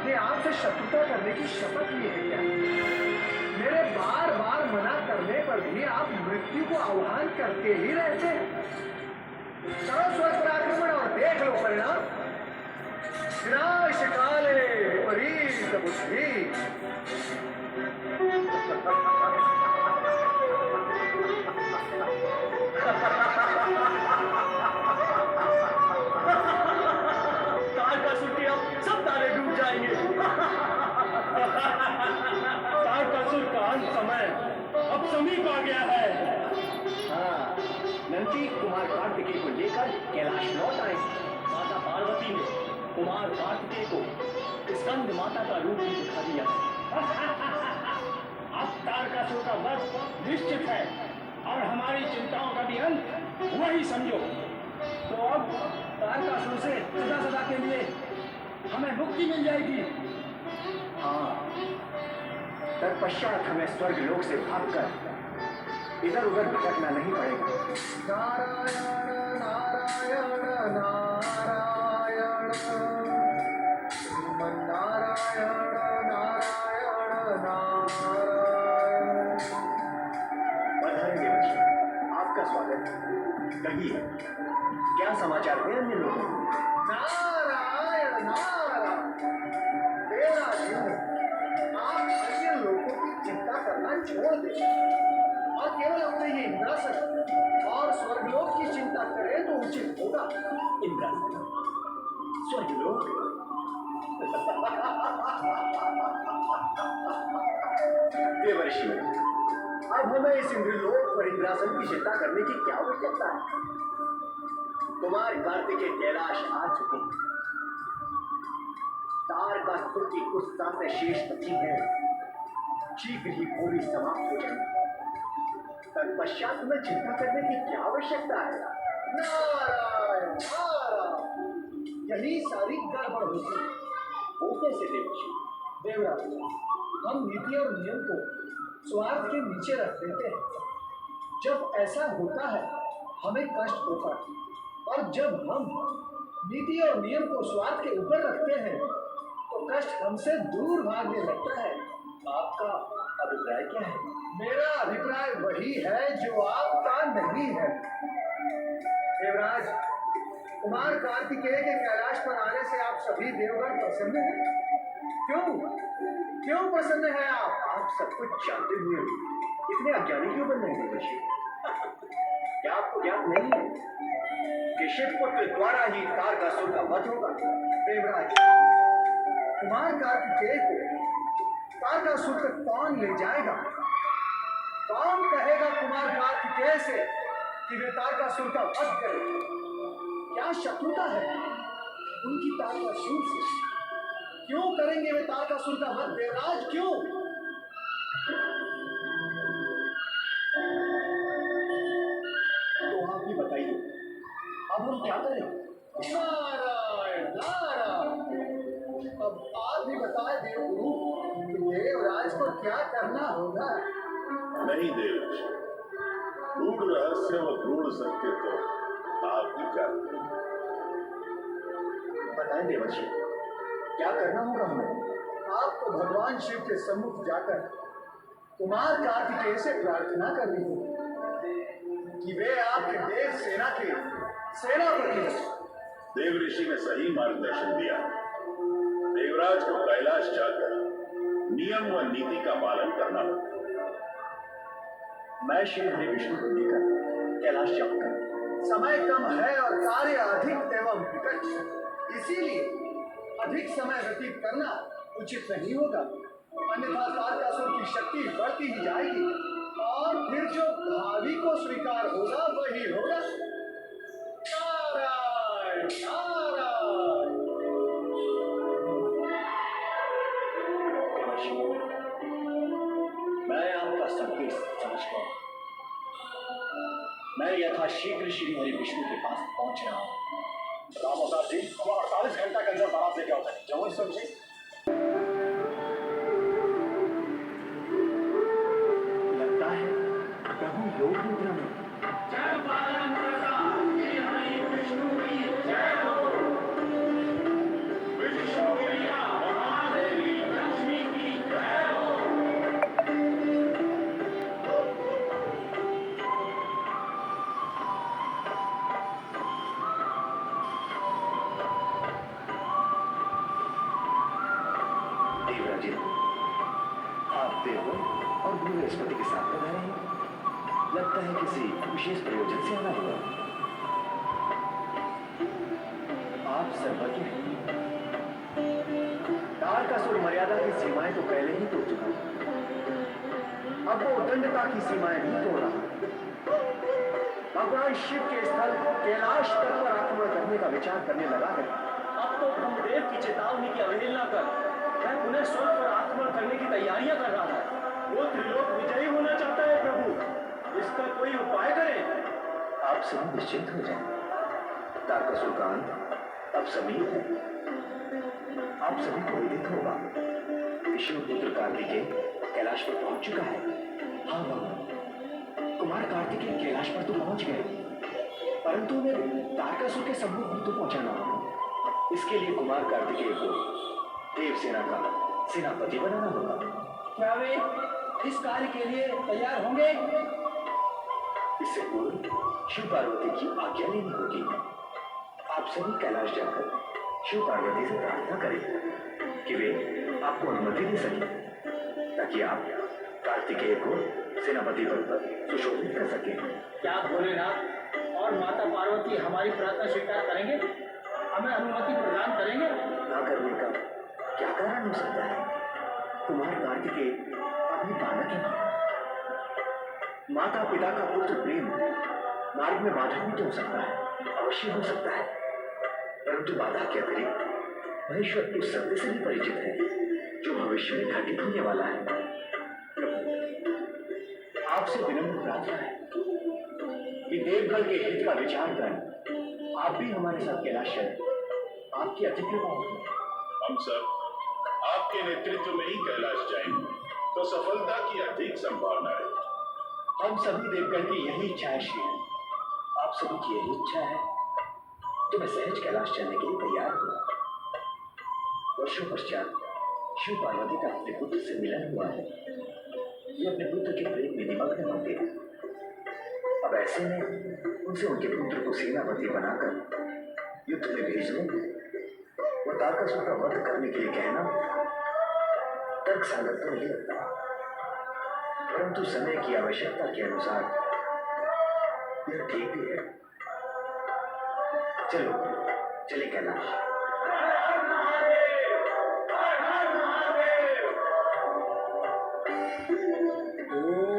कि आपसे शत्रुता करने की शपथ ली है क्या? मेरे बार बार मना करने पर भी आप मृत्यु को आह्वान करके ही रहते हैं। करो स्वर्ग पर आक्रमण और देख लो परिणाम। विनाश काले विपरीत बुद्धि। तारकासुर के अब सब तारे डूब जाएंगे। तारकासुर का अंत समय अब समीप आ गया है। हाँ, नंदी कुमार कार्तिकेय को लेकर कैलाश लौट आए। माता पार्वती ने कुमार कार्तिकेय को स्कंद माता का रूप भी दिखा दिया। अब तारकासुर का वध निश्चित है और हमारी चिंताओं का भी अंत वही समझो। तो अब तारकासुर से सदा सदा के लिए हमें मुक्ति मिल जाएगी। हाँ, तत्पश्चात हमें स्वर्ग लोक से भागकर इधर उधर भटकना नहीं पड़ेगा। नारायण नारायण नारायण श्रीमन नारायण नारायण नारायण। पधारेंगे बच्चे, आपका स्वागत। कहिए, क्या समाचार है अन्य लोगों को? नारायण नारायण। तेरा जीवन आप अन्य लोगों की चिंता करना छोड़ दे और केवल अपने ये इंद्रासन और स्वर्गलोक की चिंता करें तो उचित होगा। इंद्रासन, स्वर्गलोक। देवर्षि, अब हमें इस इंद्रलोक पर इंद्रासन की चिंता करने की क्या आवश्यकता है? कुमार कार्तिकेय कैलाश आ चुके हैं। तारकासुर की कुछ सांसें शेष बची हैं, शीघ्र ही पूरी समाप्त हो जाएंगी। तत्पश्चात में चिंता करने की क्या आवश्यकता है? नारायण नारायण। यही सारी गड़बड़ होती है। वो कैसे देवर्षि? देवराज, हम नीति और नियम को स्वार्थ के नीचे रख देते हैं। जब ऐसा होता है हमें कष्ट होता है, और जब हम नीति और नियम को स्वार्थ के ऊपर रखते हैं तो कष्ट हमसे दूर भागने लगता है। आपका अभिप्राय क्या है? मेरा अभिप्राय वही है जो आपका नहीं है। देवराज, कुमार कार्तिकेय के कैलाश पर आने से आप सभी देवगण प्रसन्न हैं। क्यों प्रसन्न है आप? आप सब कुछ जानते हुए इतने अज्ञानी क्यों बन रहे हैं देवर्षि? क्या आपको ज्ञात नहीं है कि शिवपुत्र द्वारा ही तारकासुर का वध होगा? देवराज, कुमार कार्तिकेय को तारकासुर तक कौन ले जाएगा? कौन कहेगा कुमार कार्तिकेय से कि वे तारकासुर का वध करें? क्या शत्रुता है उनकी तारकासुर से? क्यों करेंगे वे तारकासुर का वध? देवराज, क्यों? तो आप ही बताइए, अब हम क्या करें? नारायण नारायण। अब आप ही बताए देवगुरु कि देवराज को क्या करना होगा। नहीं देवर्षि, गूढ़ रहस्य व गूढ़ सत्य तो आप ही जानते हैं। बताएं देवर्षि, क्या करना होगा हमें? आपको भगवान शिव के सम्मुख जाकर कुमार कार्तिकेय से प्रार्थना करनी होगी कि वे आपके देव सेना के सेनापति हैं। देव ऋषि ने सही मार्गदर्शन दिया। देवराज को कैलाश जाकर नियम व नीति का पालन करना होगा। मैं श्री हरि विष्णु को लेकर कैलाश जाऊंगा। समय कम है और कार्य अधिक एवं विकट, इसीलिए अधिक समय व्यतीत करना उचित नहीं होगा। अन्यथा तारकासुर की शक्ति बढ़ती ही जाएगी और फिर जो भावी को स्वीकार होगा वही होगा। नारायण नारायण। मैं आपका संकेत समझ गया। मैं यथाशीघ्र श्री हरि विष्णु के पास पहुंच रहा हूँ। रामोदास जी, हम 48 घंटा के अंदर बारात लेके आते हैं। जमुई समझे? लगता है प्रभु योग मुद्रा में। विष्णु महादेव देवराज, आप देव और बृहस्पति के साथ पधारे हैं। लगता है किसी विशेष प्रयोजन से आना हुआ। आप सर्वज्ञ हैं। तारकासुर मर्यादा की सीमाएं तो पहले ही तोड़ चुका है, अब वो उद्दंडता की सीमाएं भी तोड़ रहा है। भगवान शिव के स्थल कैलाश तक पर आक्रमण करने का विचार करने लगा है। अब तो ब्रह्मदेव की चेतावनी की अवहेलना कर मैं पुनः स्वर्ग पर आक्रमण करने की तैयारियां कर रहा है। वो त्रिलोक विजयी होना चाहता है प्रभु, इसका कोई उपाय करें। आप सभी निश्चिंत हो जाएं। तारकासुर का अंत अब समीप है। आप सभी को विदित होगा कि शिवपुत्र कार्तिकेय कैलाश पर पहुंच चुका है। हाँ बाबा, कुमार कार्तिकेय कैलाश पर तो पहुंच गए, परंतु उन्हें तारकासुर के सम्मुख भी तो पहुंचाना होगा। इसके लिए कुमार कार्तिकेय को देवसेना का सेनापति बनाना होगा। क्या वे इस कार्य के लिए तैयार होंगे? इससे पूर्व शिव पार्वती की आज्ञा लेनी होगी। आप सभी कैलाश जाकर शिव पार्वती से प्रार्थना करें कि वे आपको अनुमति दे सकें, ताकि आप कार्तिकेय को सेनापति पद पर सुशोभित कर सकें। क्या भोलेनाथ और माता पार्वती हमारी प्रार्थना स्वीकार करेंगे? हमें अनुमति प्रदान करेंगे? ना करने का क्या कारण हो सकता है? कुमार कार्तिकेय अभी बालक है। माता पिता का पुत्र प्रेम मार्ग में बाधा भी तो हो सकता है, अवश्य हो सकता है, परंतु बाधा के अतिरिक्त महेश्वर उस सत्य से भी परिचित है जो भविष्य में घटित होने वाला है। आपसे विनम्र प्रार्थना है कि देवगढ़ के हित का विचार कर आप भी हमारे साथ कैलाश चलें। आपकी अति कृपा होगी। हम सब आपके नेतृत्व में ही कैलाश जाएंगे, तो सफलता की अधिक संभावना है। हम सभी देवगढ़ की यही इच्छा है श्री। आप सभी की यही इच्छा है तो मैं सहज कैलाश चलने के लिए तैयार हूँ। वर्षों पश्चात शिव पार्वती का अपने पुत्र से मिलन हुआ है। ये अपने पुत्र के प्रेम में निमग्न होते हैं। अब ऐसे में उनसे उनके पुत्र को सेनापति बनाकर युद्ध में भेजने वो तारकासुर का वध करने के लिए कहना तर्क संगत तो नहीं लगता, परंतु समय की आवश्यकता के अनुसार यह ठीक भी है। चलो चले कैलाश। ओम